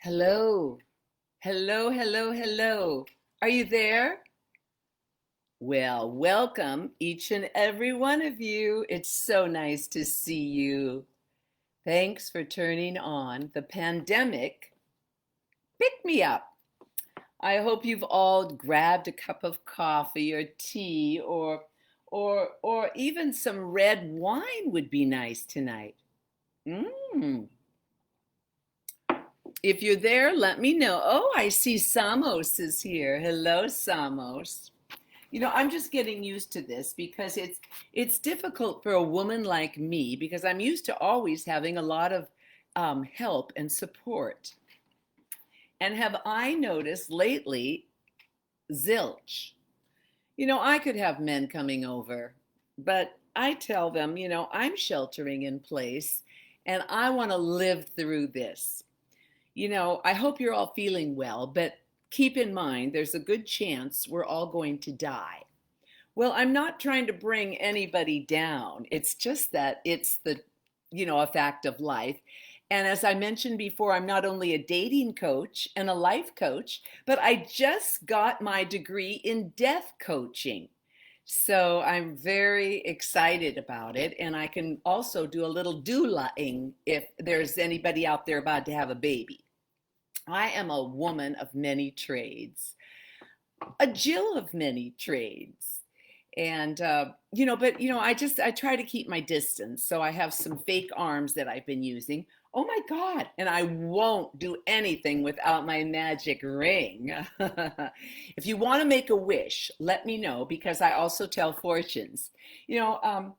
Hello, hello, hello, hello. Are you there? Well, welcome each and every one of you. It's so nice to see you. Thanks for turning on the pandemic. Pick me up. I hope you've all grabbed a cup of coffee or tea or even some red wine would be nice tonight. Mmm. If you're there, let me know. Oh, I see Samos is here. Hello, Samos. I'm just getting used to this because it's difficult for a woman like me because I'm used to always having a lot of help and support. And have I noticed lately, zilch. I could have men coming over, but I tell them, I'm sheltering in place and I want to live through this. I hope you're all feeling well, but keep in mind there's a good chance we're all going to die. Well, I'm not trying to bring anybody down. It's just that it's a fact of life. And as I mentioned before, I'm not only a dating coach and a life coach, but I just got my degree in death coaching. So I'm very excited about it. And I can also do a little doulaing if there's anybody out there about to have a baby. I am a woman of many trades, a Jill of many trades. And, I try to keep my distance. So I have some fake arms that I've been using. Oh my God. And I won't do anything without my magic ring. If you want to make a wish, let me know because I also tell fortunes. You know, um,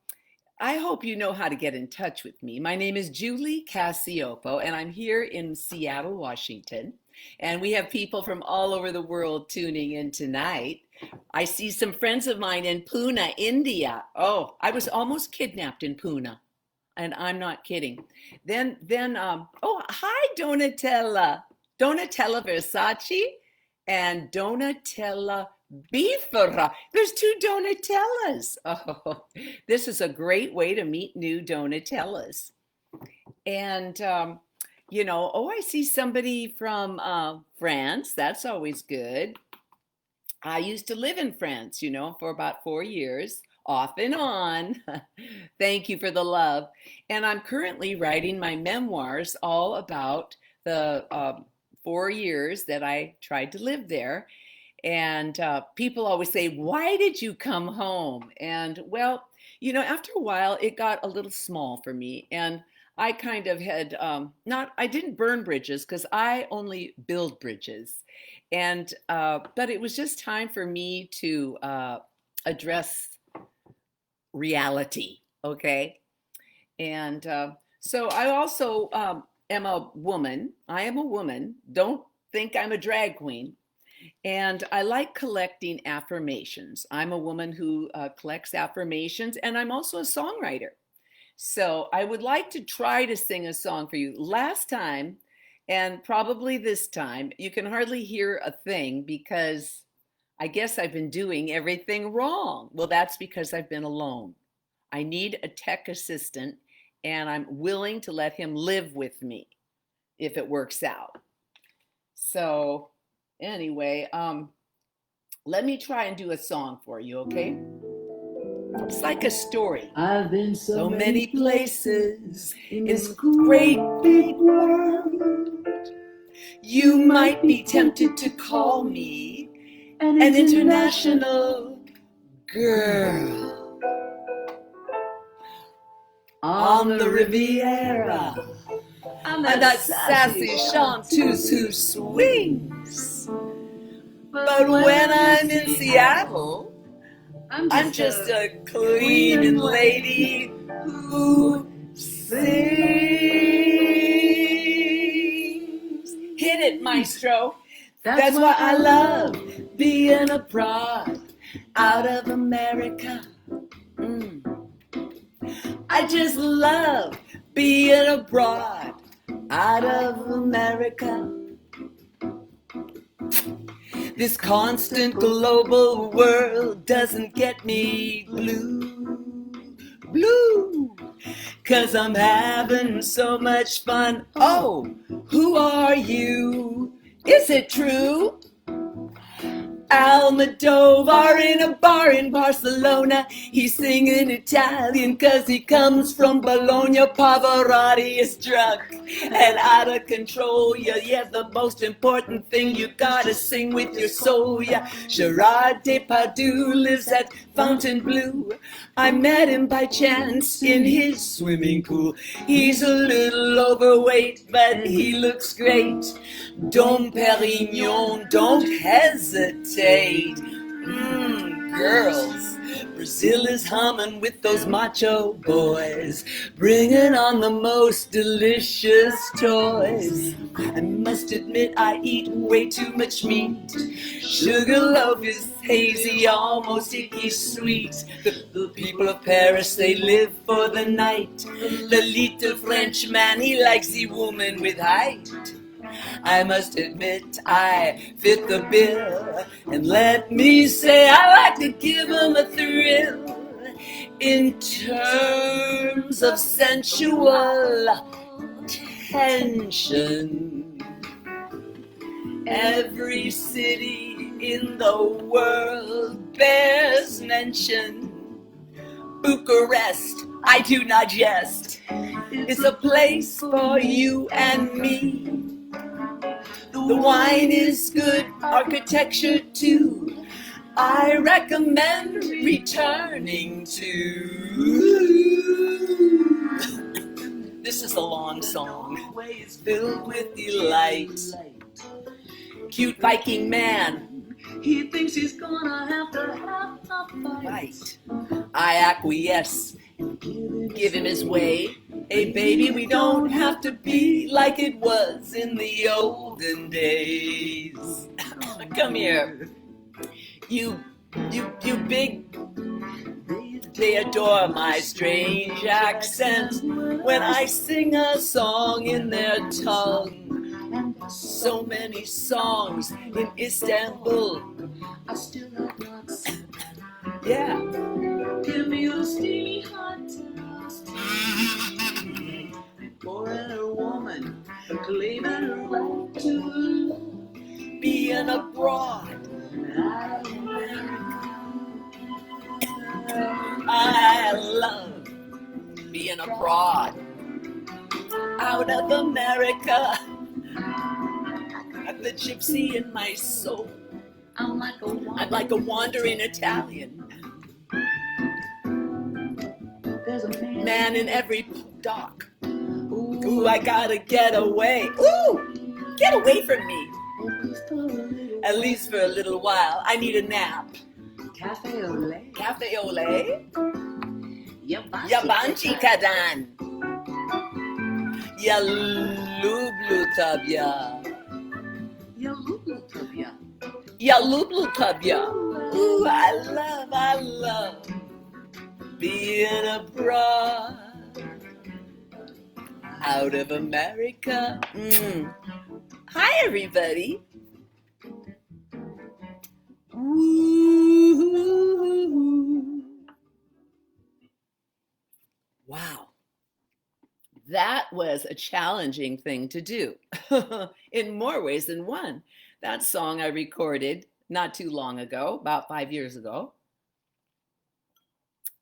I hope you know how to get in touch with me. My name is Julie Cascioppo, and I'm here in Seattle, Washington. And we have people from all over the world tuning in tonight. I see some friends of mine in Pune, India. Oh, I was almost kidnapped in Pune, and I'm not kidding. Oh, hi, Donatella Versace and Donatella Bifera. There's two Donatellas. Oh, this is a great way to meet new Donatellas. And, oh, I see somebody from France. That's always good. I used to live in France, for about 4 years, off and on. Thank you for the love. And I'm currently writing my memoirs all about the 4 years that I tried to live there. And people always say, why did you come home? And well, after a while, it got a little small for me. And I kind of had I didn't burn bridges because I only build bridges. And, but it was just time for me to address reality, okay? And so I also am a woman. I am a woman. Don't think I'm a drag queen. And I like collecting affirmations. I'm a woman who collects affirmations, and I'm also a songwriter. So I would like to try to sing a song for you. Last time, and probably this time, you can hardly hear a thing because I guess I've been doing everything wrong. Well, that's because I've been alone. I need a tech assistant, and I'm willing to let him live with me if it works out. So anyway, let me try and do a song for you, okay? It's like a story. I've been So many places in this great big world. You might be tempted to call me an international girl. On the Riviera, I'm that sassy chanteuse who swings. But when I'm in Seattle, I'm just a cleaning lady who sings. Hit it, maestro. That's why I love being abroad, out of America. I just love being abroad, out of America. This constant global world doesn't get me blue. 'cause I'm having so much fun. Oh, who are you? Is it true? Almodovar in a bar in Barcelona. He's singing Italian 'cause he comes from Bologna. Pavarotti is drunk and out of control. Yeah, the most important thing, you gotta sing with your soul. Yeah, Gerard Depardieu lives at Fontainebleau. I met him by chance in his swimming pool. He's a little overweight, but he looks great. Dom Perignon, don't hesitate. Girls, Brazil is humming with those macho boys, bringing on the most delicious toys. I must admit I eat way too much meat. Sugarloaf is hazy, almost icky sweet. The people of Paris, they live for the night. The little Frenchman, he likes the woman with height. I must admit I fit the bill, and let me say I like to give him a thrill. In terms of sensual tension, every city in the world bears mention. Bucharest, I do not jest, it's a place for you and me. The wine is good, architecture too. I recommend returning to. This is a long song. It's filled with delight. Cute Viking man, he thinks he's gonna have to have a fight. I acquiesce, give him his way. Hey baby, we don't have to be like it was in the olden days. Come here. You big. They adore my strange accent when I sing a song in their tongue. So many songs in Istanbul. I still have not seen. Yeah. Give me a steamy hot for a woman claiming her right to being abroad. I love being abroad, out of America. I'm the gypsy in my soul. I'm like a wandering Italian. There's a man in every dock. Ooh, I gotta get away. Ooh, get away from me. At least for a little while. I need a nap. Cafe au lait. Cafe au lait? Yabanchi kadan. Ya lublu tabya. Ya lublu tabya. Ooh, I love being abroad, out of America. Hi, everybody. Wow, that was a challenging thing to do in more ways than one. That song I recorded not too long ago, about 5 years ago.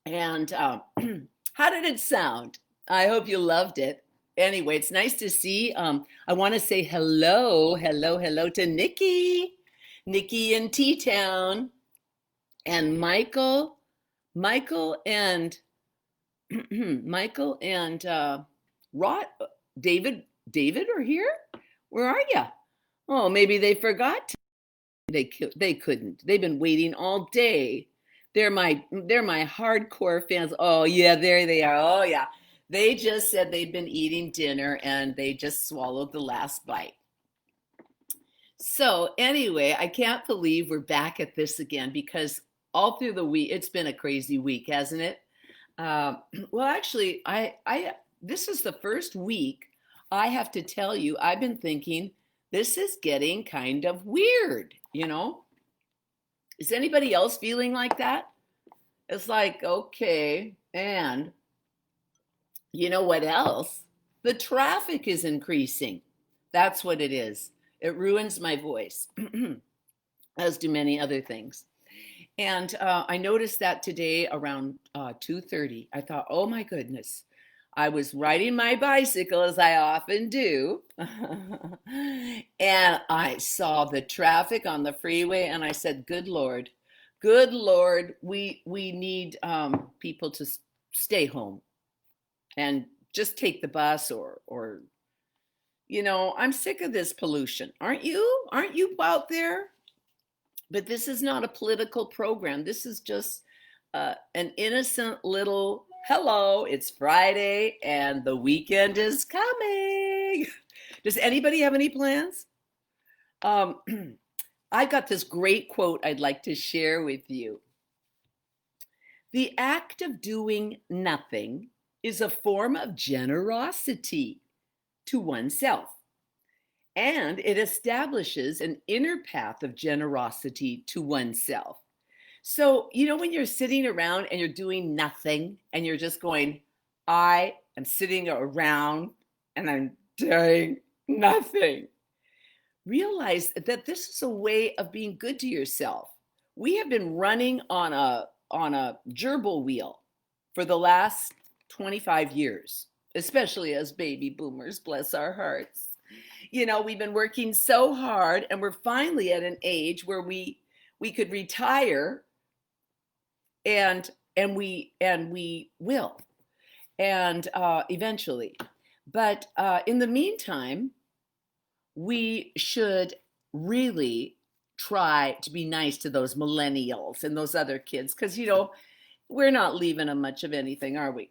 And how did it sound? I hope you loved it. Anyway, it's nice to see. I want to say hello to Nikki in T-Town, and Michael and Michael and Rod, David are here. Where are you? Oh, maybe they forgot. They couldn't. They've been waiting all day. They're my hardcore fans. Oh yeah, there they are. Oh yeah. They just said they'd been eating dinner and they just swallowed the last bite. So anyway, I can't believe we're back at this again, because all through the week, it's been a crazy week, hasn't it? Well, actually, this is the first week I have to tell you, I've been thinking this is getting kind of weird, you know? Is anybody else feeling like that? It's like, okay, and You know what else? The traffic is increasing. That's what it is. It ruins my voice, as do many other things. And I noticed that today around 2:30. I thought, oh my goodness. I was riding my bicycle as I often do. And I saw the traffic on the freeway and I said, good Lord, we need people to stay home and just take the bus or I'm sick of this pollution. Aren't you? Aren't you out there? But this is not a political program. This is just an innocent little hello, it's Friday and the weekend is coming. Does anybody have any plans? Um, I got this great quote I'd like to share with you. The act of doing nothing is a form of generosity to oneself, and it establishes an inner path of generosity to oneself. So, when you're sitting around and you're doing nothing and you're just going, I am sitting around and I'm doing nothing, realize that this is a way of being good to yourself. We have been running on a gerbil wheel for the last 25 years, especially as baby boomers, bless our hearts. We've been working so hard and we're finally at an age where we could retire and we will and eventually, but in the meantime we should really try to be nice to those millennials and those other kids because we're not leaving them much of anything, are we?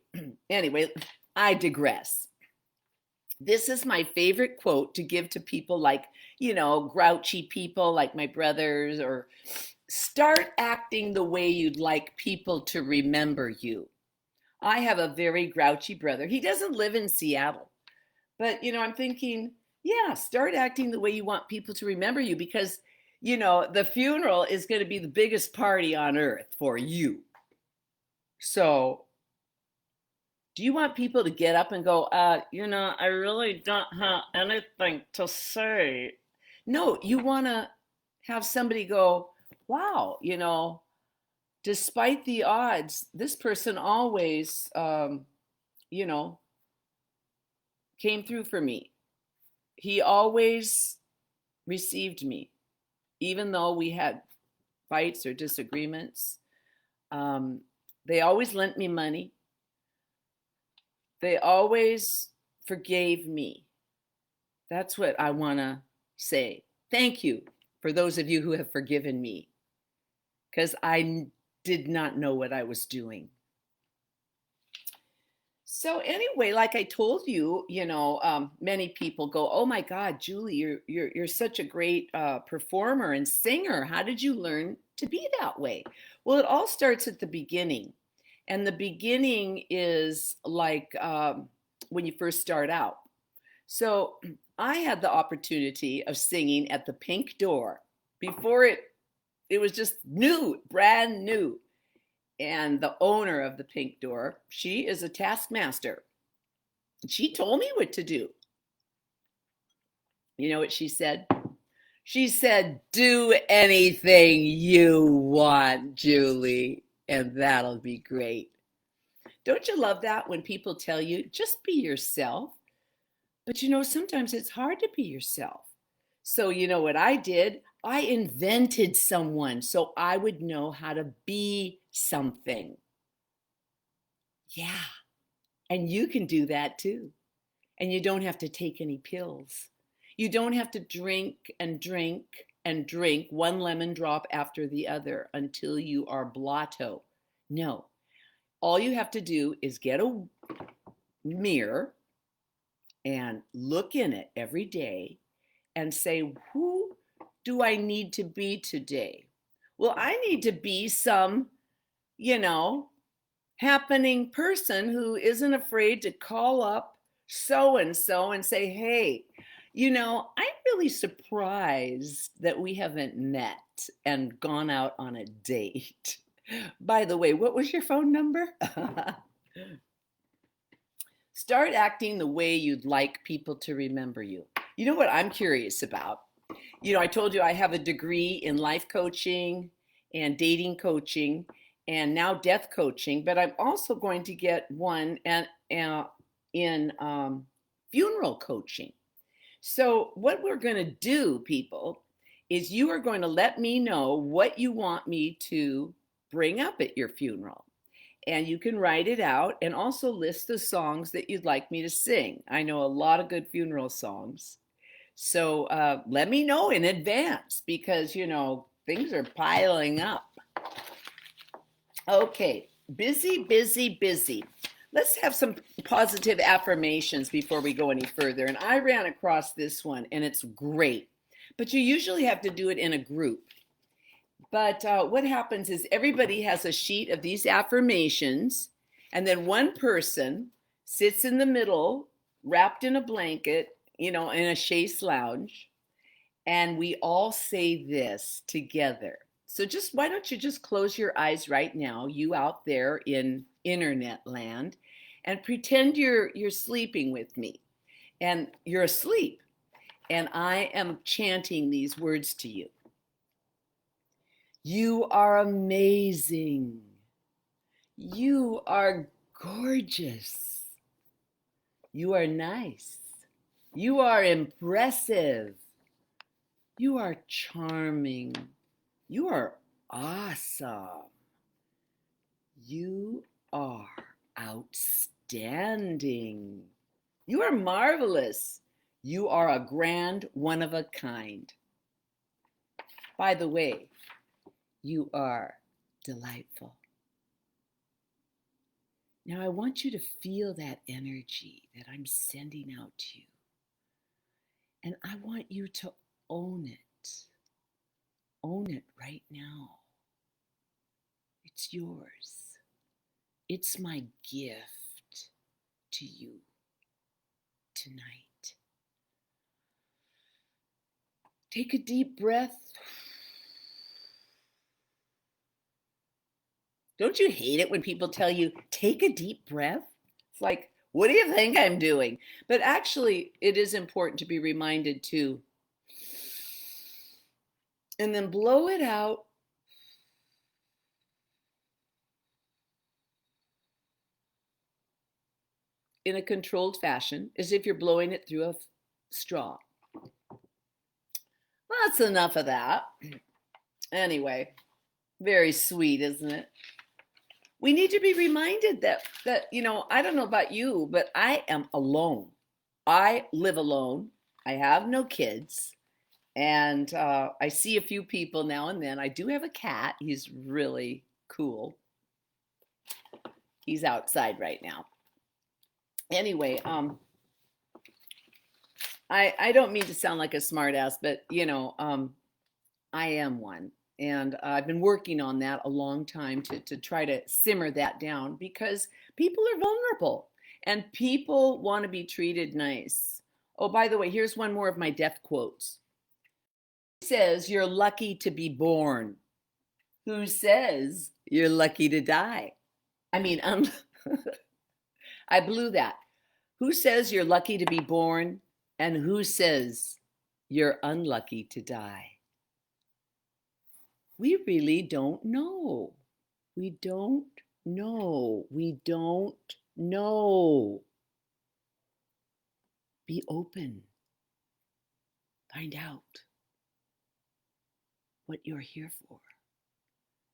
Anyway, I digress. This is my favorite quote to give to people like grouchy people like my brothers, or start acting the way you'd like people to remember you. I have a very grouchy brother. He doesn't live in Seattle, but I'm thinking, yeah, start acting the way you want people to remember you, because the funeral is going to be the biggest party on earth for you. So do you want people to get up and go, I really don't have anything to say? No, you want to have somebody go, wow, despite the odds, this person always, came through for me. He always received me, even though we had fights or disagreements. They always lent me money. They always forgave me. That's what I want to say. Thank you for those of you who have forgiven me, because I did not know what I was doing. So anyway, like I told you, many people go, "Oh my God, Julie, you're such a great performer and singer. How did you learn to be that way?" Well, it all starts at the beginning, and the beginning is like when you first start out. So I had the opportunity of singing at the Pink Door before it was just new, brand new. And the owner of the Pink Door, she is a taskmaster. She told me what to do. You know what she said? She said, do anything you want, Julie, and that'll be great. Don't you love that when people tell you, just be yourself? But sometimes it's hard to be yourself. So you know what I did? I invented someone so I would know how to be something. Yeah. And you can do that too. And you don't have to take any pills. You don't have to drink and drink and drink one lemon drop after the other until you are blotto. No. All you have to do is get a mirror and look in it every day and say, who do I need to be today? Well, I need to be some, happening person who isn't afraid to call up so and so and say, hey, I'm really surprised that we haven't met and gone out on a date. By the way, what was your phone number? Start acting the way you'd like people to remember you. You know what I'm curious about? I told you I have a degree in life coaching and dating coaching and now death coaching, but I'm also going to get one in funeral coaching. So, what we're going to do, people, is you are going to let me know what you want me to bring up at your funeral. And you can write it out and also list the songs that you'd like me to sing. I know a lot of good funeral songs. So let me know in advance because, things are piling up. Okay, busy, busy, busy. Let's have some positive affirmations before we go any further. And I ran across this one and it's great, but you usually have to do it in a group. But what happens is everybody has a sheet of these affirmations, and then one person sits in the middle, wrapped in a blanket, in a chaise lounge, and we all say this together. So why don't you just close your eyes right now, you out there in internet land, and pretend you're sleeping with me, and you're asleep, and I am chanting these words to you. You are amazing. You are gorgeous. You are nice. You are impressive. You are charming. You are awesome. You are outstanding. You are marvelous. You are a grand one of a kind. By the way, you are delightful. Now I want you to feel that energy that I'm sending out to you. And I want you to own it. Own it right now. It's yours. It's my gift to you tonight. Take a deep breath. Don't you hate it when people tell you, take a deep breath? It's like, what do you think I'm doing? But actually, it is important to be reminded too. And then blow it out. In a controlled fashion, as if you're blowing it through a straw. Well, that's enough of that. Anyway, very sweet, isn't it? We need to be reminded that I don't know about you, but I am alone. I live alone. I have no kids. And I see a few people now and then. I do have a cat. He's really cool. He's outside right now. Anyway, I don't mean to sound like a smartass, but I am one. And I've been working on that a long time to try to simmer that down because people are vulnerable and people want to be treated nice. Oh, by the way, here's one more of my death quotes. Who says you're lucky to be born? Who says you're lucky to die? I mean, I blew that. Who says you're lucky to be born? And who says you're unlucky to die? We really don't know. We don't know. We don't know. Be open. Find out what you're here for.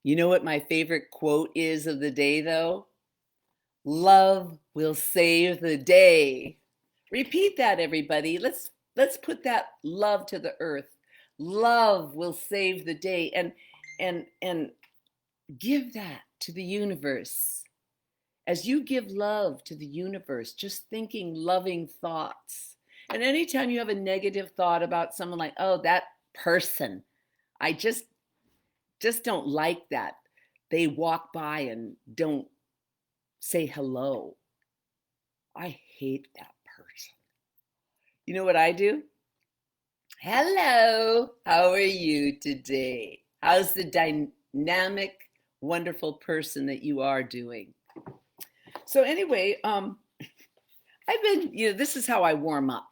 You know what my favorite quote is of the day, though? Love will save the day. Repeat that, everybody. Let's put that love to the earth. Love will save the day. And give that to the universe. As you give love to the universe, just thinking loving thoughts. And anytime you have a negative thought about someone like, oh, that person, I just don't like that. They walk by and don't say hello. I hate that person. You know what I do? Hello, how are you today? How's the dynamic, wonderful person that you are doing? So anyway, This is how I warm up.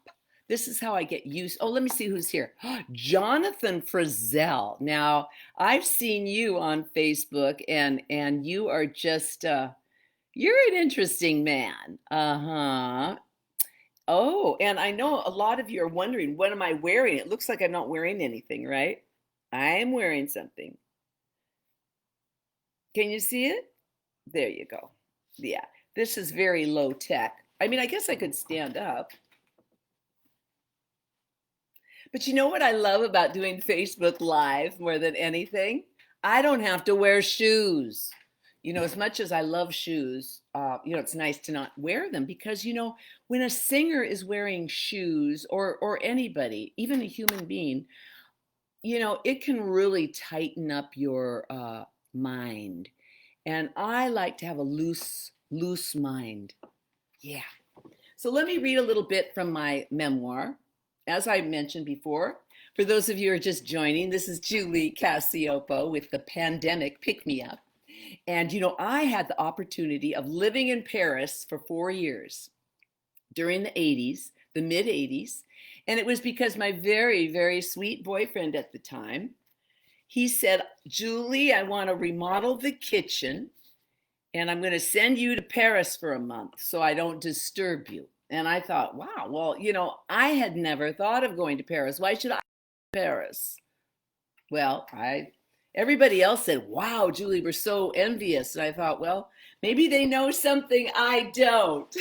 This is how I get used. Oh, let me see who's here. Jonathan Frizzell. Now, I've seen you on Facebook and you are just you're an interesting man. Uh-huh. Oh, and I know a lot of you are wondering, what am I wearing? It looks like I'm not wearing anything, right? I am wearing something. Can you see it? There you go. Yeah, this is very low tech. I mean, I guess I could stand up. But you know what I love about doing Facebook Live more than anything? I don't have to wear shoes. As much as I love shoes, it's nice to not wear them because, when a singer is wearing shoes or anybody, even a human being, it can really tighten up your mind. And I like to have a loose mind. Yeah. So let me read a little bit from my memoir. As I mentioned before, for those of you who are just joining, this is Julie Cascioppo with the Pandemic Pick Me Up. And I had the opportunity of living in Paris for 4 years during the 80s, the mid 80s. And it was because my very, very sweet boyfriend at the time, he said, Julie, I want to remodel the kitchen and I'm going to send you to Paris for a month so I don't disturb you. And I thought, wow, well, I had never thought of going to Paris. Why should I go to Paris? Well, everybody else said, wow, Julie, we're so envious. And I thought, well, maybe they know something I don't.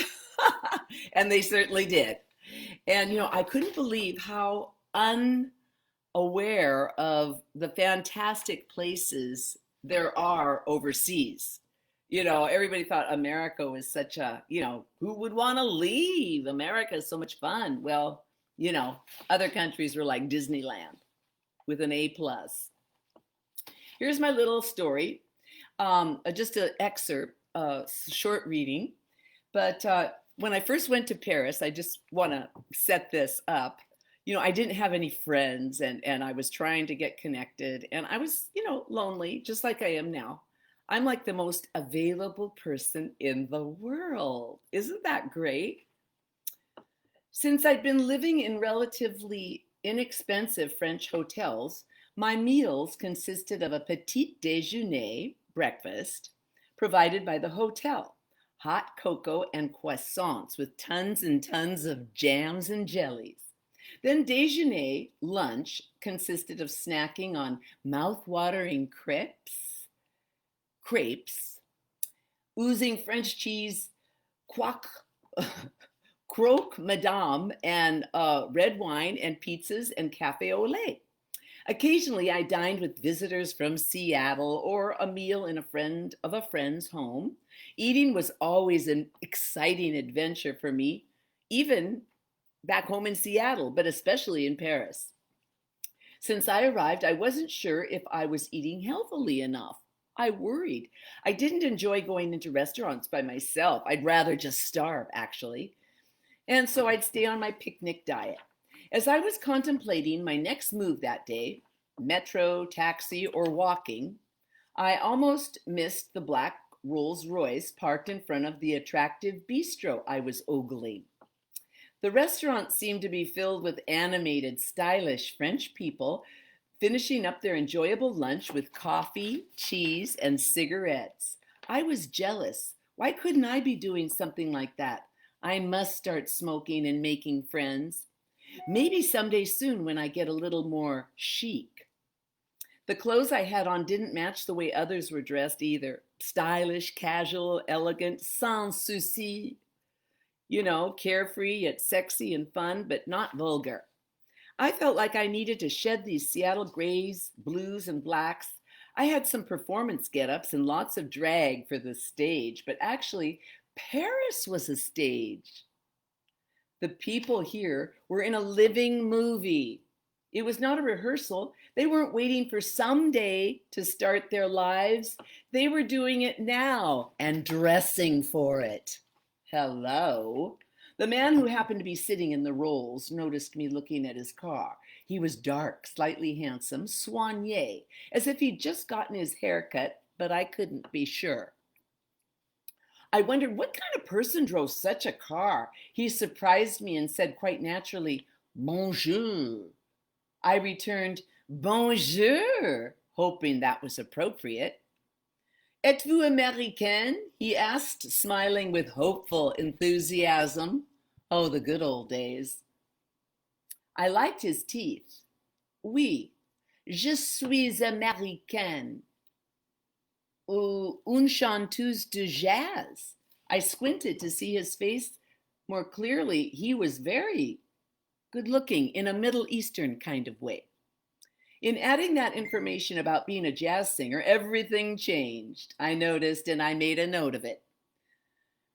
And they certainly did. And, I couldn't believe how unaware of the fantastic places there are overseas. Everybody thought America was such who would want to leave? America is so much fun. Well, other countries were like Disneyland with an A plus. Here's my little story, just an excerpt, short reading. But when I first went to Paris, I just want to set this up. I didn't have any friends and I was trying to get connected and I was, lonely, just like I am now. I'm like the most available person in the world. Isn't that great? Since I'd been living in relatively inexpensive French hotels, my meals consisted of a petit déjeuner, breakfast, provided by the hotel, hot cocoa and croissants with tons and tons of jams and jellies. Then déjeuner, lunch, consisted of snacking on mouth-watering crepes, oozing French cheese, croque madame, and red wine and pizzas and cafe au lait. Occasionally, I dined with visitors from Seattle or a meal in a friend's home. Eating was always an exciting adventure for me, even back home in Seattle, but especially in Paris. Since I arrived, I wasn't sure if I was eating healthily enough. I worried. I didn't enjoy going into restaurants by myself. I'd rather just starve, actually. And so I'd stay on my picnic diet. As I was contemplating my next move that day, metro, taxi, or walking, I almost missed the black Rolls Royce parked in front of the attractive bistro I was ogling. The restaurant seemed to be filled with animated, stylish French people finishing up their enjoyable lunch with coffee, cheese, and cigarettes. I was jealous. Why couldn't I be doing something like that? I must start smoking and making friends. Maybe someday soon when I get a little more chic. The clothes I had on didn't match the way others were dressed either. Stylish, casual, elegant, sans souci. Carefree yet sexy and fun, but not vulgar. I felt like I needed to shed these Seattle grays, blues, and blacks. I had some performance get-ups and lots of drag for the stage, but actually, Paris was a stage. The people here were in a living movie. It was not a rehearsal. They weren't waiting for someday to start their lives. They were doing it now and dressing for it. Hello. The man who happened to be sitting in the rolls noticed me looking at his car. He was dark, slightly handsome, soigné, as if he'd just gotten his hair cut, but I couldn't be sure. I wondered what kind of person drove such a car. He surprised me and said quite naturally, Bonjour. I returned, Bonjour, hoping that was appropriate. Êtes-vous américaine? He asked, smiling with hopeful enthusiasm. Oh, the good old days. I liked his teeth. Oui, je suis américaine. Ou une chanteuse de jazz. I squinted to see his face more clearly. He was very good looking in a Middle Eastern kind of way. In adding that information about being a jazz singer, everything changed. I noticed and I made a note of it.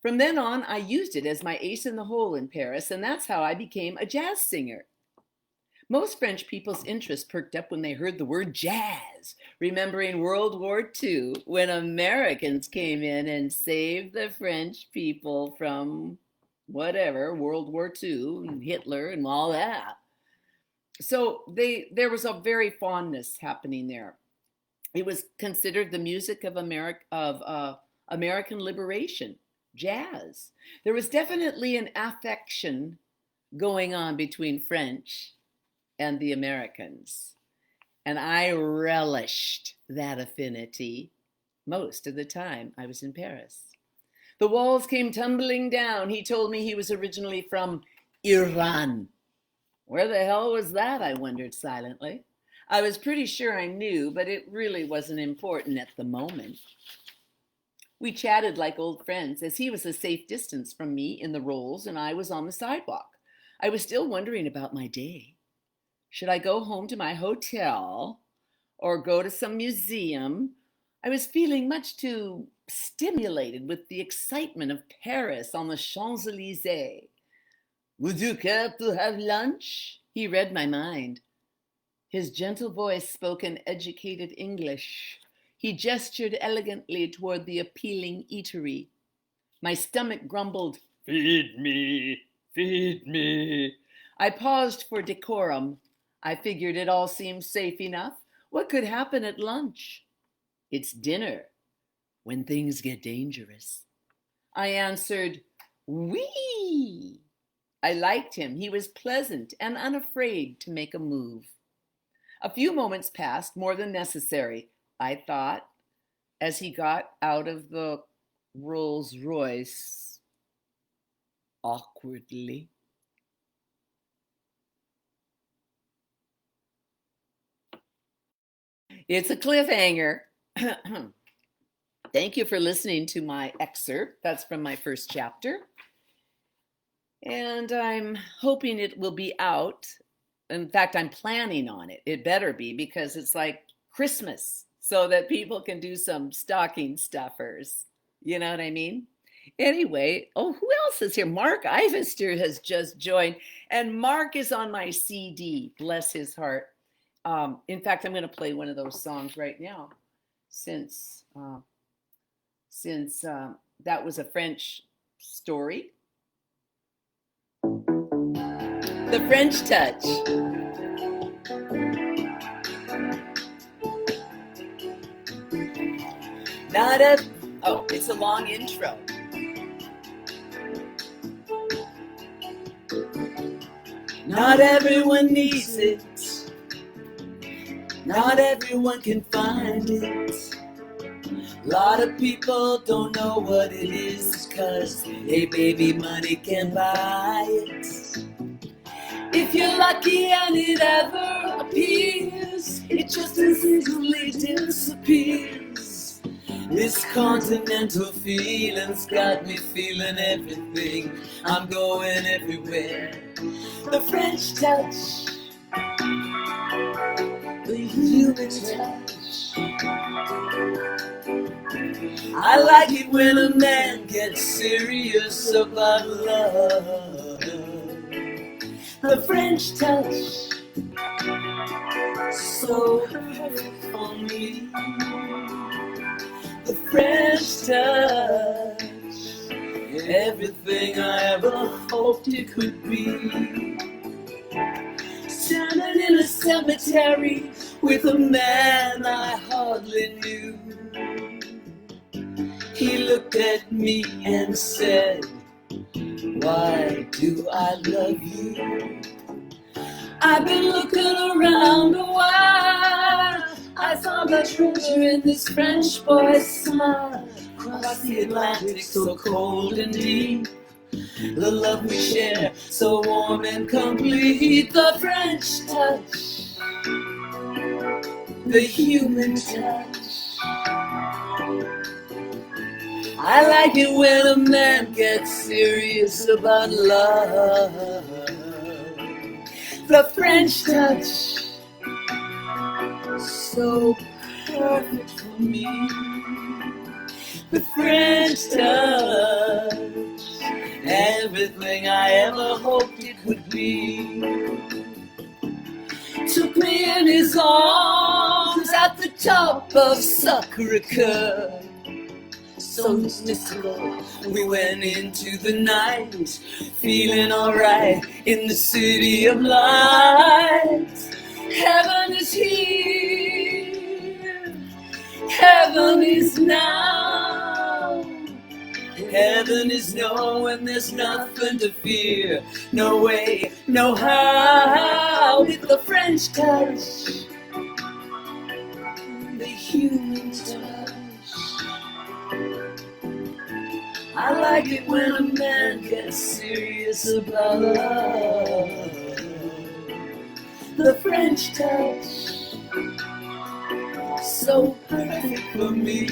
From then on, I used it as my ace in the hole in Paris, and that's how I became a jazz singer. Most French people's interest perked up when they heard the word jazz, remembering World War II when Americans came in and saved the French people from whatever, World War II and Hitler and all that. So there was a very fondness happening there. It was considered the music of American liberation, jazz. There was definitely an affection going on between French and the Americans. And I relished that affinity most of the time I was in Paris. The walls came tumbling down. He told me he was originally from Iran. Where the hell was that? I wondered silently. I was pretty sure I knew, but it really wasn't important at the moment. We chatted like old friends, as he was a safe distance from me in the rolls and I was on the sidewalk. I was still wondering about my day. Should I go home to my hotel or go to some museum? I was feeling much too stimulated with the excitement of Paris on the Champs-Élysées. Would you care to have lunch? He read my mind. His gentle voice spoke in educated English. He gestured elegantly toward the appealing eatery. My stomach grumbled, Feed me, feed me. I paused for decorum. I figured it all seemed safe enough. What could happen at lunch? It's dinner, when things get dangerous. I answered, Oui. I liked him. He was pleasant and unafraid to make a move. A few moments passed, more than necessary, I thought, as he got out of the Rolls Royce awkwardly. It's a cliffhanger. Thank you for listening to my excerpt. That's from my first chapter. And I'm hoping it will be out. In fact, I'm planning on it. It better be, because it's like Christmas, so that people can do some stocking stuffers. You know what I mean? Anyway, oh, who else is here? Mark Ivester has just joined. And Mark is on my CD, bless his heart. In fact, I'm going to play one of those songs right now, since that was a French story. The French Touch. It's a long intro. Not everyone needs it. Not everyone can find it. A lot of people don't know what it is, 'cause hey baby, money can buy it. If you're lucky and it ever appears, it just as easily disappears. This continental feeling's got me feeling everything. I'm going everywhere. The French touch, the human touch. I like it when a man gets serious about love. The French touch, so perfect for me. The French touch, everything I ever hoped it could be. Standing in a cemetery with a man I hardly knew. He looked at me and said, "Why do I love you? I've been looking around a while. I saw the treasure in this French boy's smile. Across the Atlantic, so cold and deep, the love we share, so warm and complete. The French touch, the human touch. I like it when a man gets serious about love. The French touch, so perfect for me. The French touch, everything I ever hoped it could be. Took me in his arms at the top of Sacré-Cœur. So mystical, we went into the night, feeling alright in the city of lights. Heaven is here, heaven is now. Heaven is knowing there's nothing to fear. No way, no how. With the French touch, the human touch. I like it when a man gets serious about love. The French touch, so perfect for me.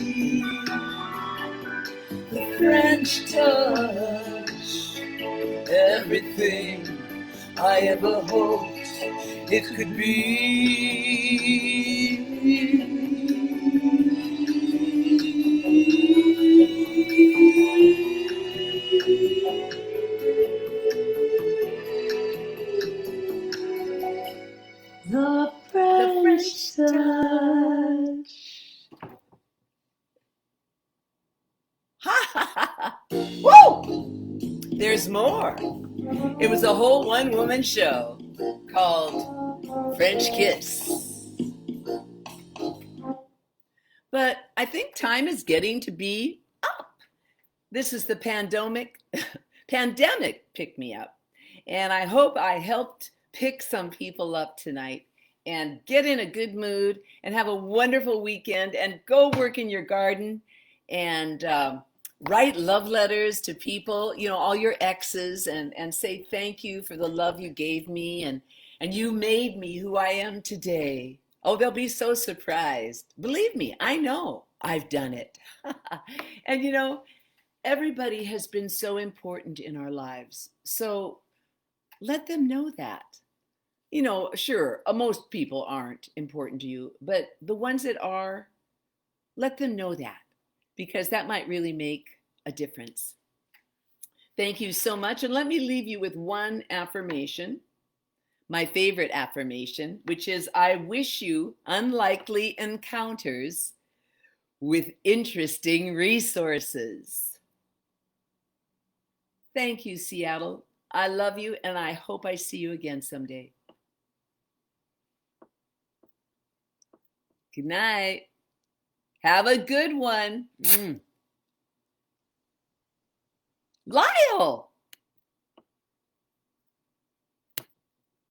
The French touch, everything I ever hoped it could be. The French touch. Woo! There's more. It was a whole one-woman show called French Kiss. But I think time is getting to be up. This is the pandemic pick-me-up. And I hope I helped pick some people up tonight and get in a good mood and have a wonderful weekend and go work in your garden and write love letters to people, you know, all your exes, and say thank you for the love you gave me, and you made me who I am today. Oh, they'll be so surprised. Believe me, I know I've done it. And you know, everybody has been so important in our lives. So let them know that. You know, sure, most people aren't important to you, but the ones that are, let them know that, because that might really make a difference. Thank you so much. And let me leave you with one affirmation, my favorite affirmation, which is, I wish you unlikely encounters with interesting resources. Thank you, Seattle. I love you, and I hope I see you again someday. Good night. Have a good one. Lyle.